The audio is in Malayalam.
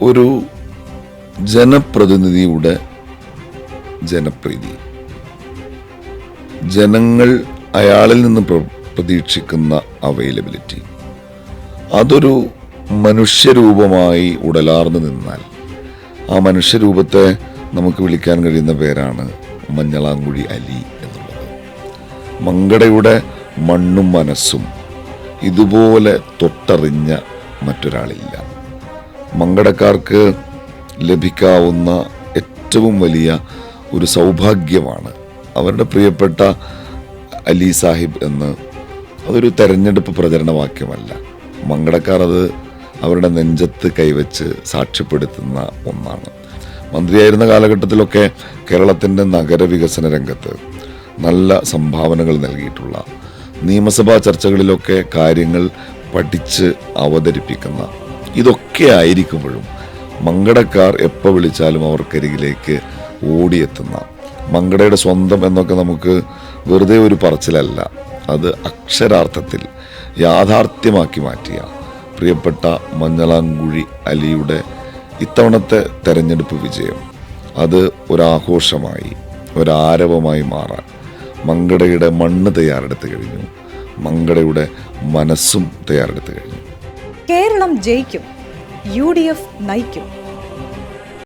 ഒരു ജനപ്രതിനിധിയുടെ ജനപ്രീതി, ജനങ്ങൾ അയാളിൽ നിന്ന് പ്രതീക്ഷിക്കുന്ന അവൈലബിലിറ്റി, അതൊരു മനുഷ്യരൂപമായി ഉടലാർന്നു നിന്നാൽ ആ മനുഷ്യരൂപത്തെ നമുക്ക് വിളിക്കാൻ കഴിയുന്ന പേരാണ് മഞ്ഞളാംകുഴി അലി എന്നുള്ളത്. മങ്കടയുടെ മണ്ണും മനസ്സും ഇതുപോലെ തൊട്ടറിഞ്ഞ മറ്റൊരാളില്ല. മങ്കടക്കാർക്ക് ലഭിക്കാവുന്ന ഏറ്റവും വലിയ ഒരു സൗഭാഗ്യമാണ് അവരുടെ പ്രിയപ്പെട്ട അലി സാഹിബ് എന്ന്. അതൊരു തെരഞ്ഞെടുപ്പ് പ്രചരണ വാക്യമല്ല. മങ്കടക്കാർ അത് അവരുടെ നെഞ്ചത്ത് കൈവച്ച് സാക്ഷ്യപ്പെടുത്തുന്ന ഒന്നാണ്. മന്ത്രിയായിരുന്ന കാലഘട്ടത്തിലൊക്കെ കേരളത്തിൻ്റെ നഗരവികസന രംഗത്ത് നല്ല സംഭാവനകൾ നൽകിയിട്ടുള്ള, നിയമസഭാ ചർച്ചകളിലൊക്കെ കാര്യങ്ങൾ പഠിച്ച് അവതരിപ്പിക്കുന്ന, ഇതൊക്കെ ആയിരിക്കുമ്പോഴും മങ്കടക്കാർ എപ്പോൾ വിളിച്ചാലും അവർക്കരികിലേക്ക് ഓടിയെത്തുന്ന, മങ്കടയുടെ സ്വന്തം എന്നൊക്കെ നമുക്ക് വെറുതെ ഒരു പറച്ചിലല്ല, അത് അക്ഷരാർത്ഥത്തിൽ യാഥാർത്ഥ്യമാക്കി മാറ്റിയ പ്രിയപ്പെട്ട മഞ്ഞളാംകുഴി അലിയുടെ ഇത്തവണത്തെ തെരഞ്ഞെടുപ്പ് വിജയം, അത് ഒരാഘോഷമായി, ഒരാരവമായി മാറാൻ മങ്കടയുടെ മണ്ണ് തയ്യാറെടുത്ത് കഴിഞ്ഞു, മങ്കടയുടെ മനസ്സും തയ്യാറെടുത്ത് കഴിഞ്ഞു. കേരളം ജയിക്കും, UDF നയിക്കും.